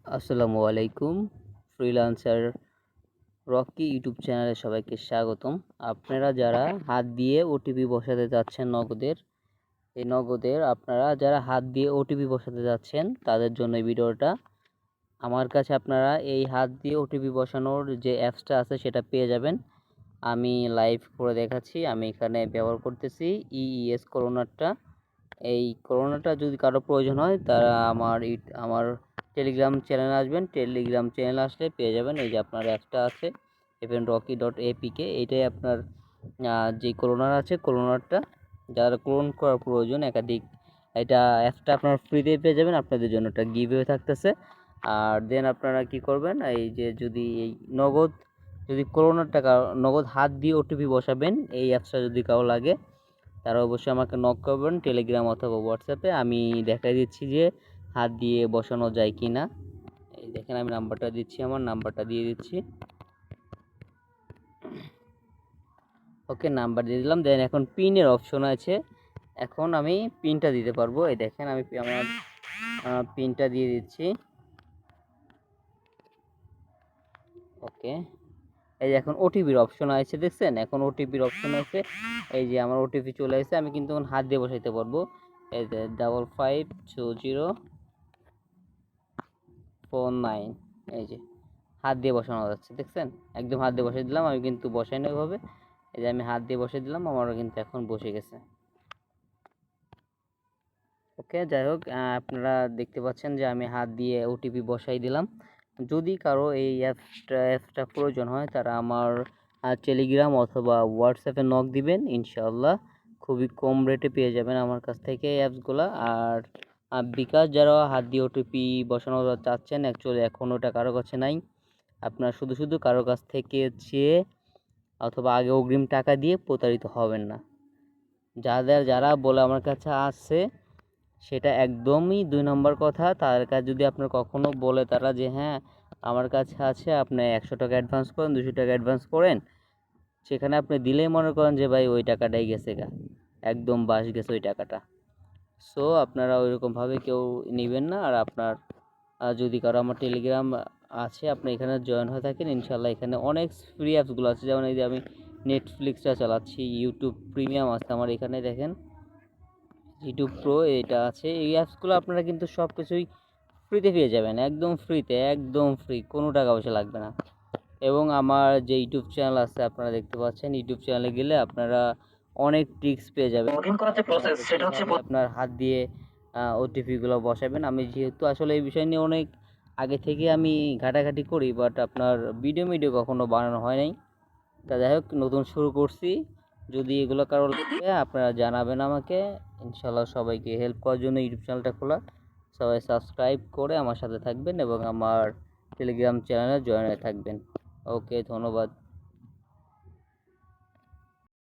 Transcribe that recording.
আসসালামু আলাইকুম। Freelancer Rocky YouTube চ্যানেলে সবাইকে স্বাগতম। আপনারা যারা হাত দিয়ে ওটিপি বসাতে যাচ্ছেন নগদের আপনারা যারা হাত দিয়ে ওটিপি বসাতে যাচ্ছেন তাদের জন্য এই ভিডিওটা। আমার কাছে আপনারা এই হাত দিয়ে ওটিপি বসানোর যে অ্যাপসটা আছে সেটা পেয়ে যাবেন। আমি লাইভ করে দেখাচ্ছি। আমি এখানে ব্যবহার করতেছি ইএস করোনারটা। এই করোনাটা যদি কারো প্রয়োজন হয় তারা আমার টেলিগ্রাম চ্যানেলে আসবেন। টেলিগ্রাম চ্যানেলে আসলে পেয়ে যাবেন। এই যে আপনার অ্যাপসটা আছে rocky.apk, এইটাই আপনার যে ক্লোনার আছে ক্লোনারটা যারা ক্লোন করার প্রয়োজন একাধিক, এটা অ্যাপসটা আপনার ফ্রিতে পেয়ে যাবেন। আপনাদের জন্য একটা গিভওয়ে থাকতেছে। আর দেন আপনারা কি করবেন, এই যে যদি এই যদি ক্লোনার টাকা নগদ হাত দিয়ে ওটিপি বসাবেন এই অ্যাপসটা যদি কারো লাগে তারা অবশ্যই আমাকে নক করবেন টেলিগ্রাম অথবা হোয়াটসঅ্যাপে। আমি দেখাই দিচ্ছি যে হাত দিয়ে বসানো যায় কি না। এই দেখেন আমি নাম্বারটা দিচ্ছি, আমার নাম্বারটা দিয়ে দিচ্ছি। ওকে, নাম্বার দিয়ে দিলাম। দেন এখন পিনের অপশন আছে, এখন আমি পিনটা দিতে পারবো। এই দেখেন আমি আমার পিনটা দিয়ে দিচ্ছি। ওকে, এই যে এখন ওটিপির অপশন আছে, দেখছেন এখন ওটিপির অপশন আছে। এই যে আমার ওটিপি চলে এসেছে, আমি কিন্তু এখন হাত দিয়ে বসাইতে পারবো। এই যে 552049, এই যে হাত দিয়ে বসানো যাচ্ছে, দেখছেন একদম হাত দিয়ে বসাই দিলাম। আমি কিন্তু বসাই না ওইভাবে, এই যে আমি হাত দিয়ে বসাই দিলাম, আমারও কিন্তু এখন বসে গেছে। ওকে, যাই হোক, আপনারা দেখতে পাচ্ছেন যে আমি হাত দিয়ে ওটিপি বসাই দিলাম। যদি কারো এই অ্যাপসটা প্রয়োজন হয় তারা আমার টেলিগ্রাম অথবা হোয়াটসঅ্যাপে নক দিবেন, ইনশাআল্লাহ খুবই কম রেটে পেয়ে যাবেন আমার কাছ থেকে এই অ্যাপসগুলো। আর বিকাশ যারা হাত দিয়ে ওটিপি বসানো চাচ্ছেন, অ্যাকচুয়ালি এখন ওটা কারো কাছে নাই। আপনার শুধু কারো কাছ থেকে চেয়ে অথবা আগে অগ্রিম টাকা দিয়ে প্রতারিত হবেন না। যারা বলে আমার কাছে আসছে সেটা একদমই 2 নম্বর কথা। তার কাছে যদি আপনার কখনো বলে তারা যে হ্যাঁ আমার কাছে আছে, আপনি 100 টাকা অ্যাডভান্স করেন, 200 টাকা অ্যাডভান্স করেন, সেখানে আপনি দিলেই মনে করেন যে ভাই ওই টাকাটাই গেছে গা, একদম বাস গেছে ওই টাকাটা। সো আপনারা ওইরকমভাবে কেউ নেবেন না। আর আপনার যদি কারো আমার টেলিগ্রাম আছে আপনি এখানে জয়েন হয়ে থাকেন, ইনশাল্লাহ এখানে অনেক ফ্রি অ্যাপসগুলো আছে। যেমন এই যে আমি নেটফ্লিক্সটা চালাচ্ছি, ইউটিউব প্রিমিয়াম আছে আমার এখানে, দেখেন ইউটিউব প্রো এটা আছে। এই অ্যাপসগুলো আপনারা কিন্তু সব কিছুই ফ্রিতে পেয়ে যাবেন, একদম ফ্রিতে, একদম ফ্রি, কোনো টাকা পয়সা লাগবে না। এবং আমার যে ইউটিউব চ্যানেল আছে আপনারা দেখতে পাচ্ছেন, ইউটিউব চ্যানেলে গেলে আপনারা অনেক ট্রিক্স পেয়ে যাবেন। লগইন করার যে প্রসেস সেটা হচ্ছে আপনার হাত দিয়ে ওটিপিগুলো বসাবেন। আমি যেহেতু আসলে এই বিষয় নিয়ে অনেক আগে থেকে আমি ঘাটাঘাটি করি, বাট আপনার ভিডিও কখনো বানানো হয় নাই। তা যাই হোক, নতুন শুরু করছি। যদি এগুলো কারো লাগে আপনারা জানাবেন আমাকে, ইনশাল্লাহ সবাইকে হেল্প করার জন্য ইউটিউব চ্যানেলটা খোলা। সবাই সাবস্ক্রাইব করে আমার সাথে থাকবেন এবং আমার টেলিগ্রাম চ্যানেলে জয়েন হয়ে থাকবেন। ওকে, ধন্যবাদ।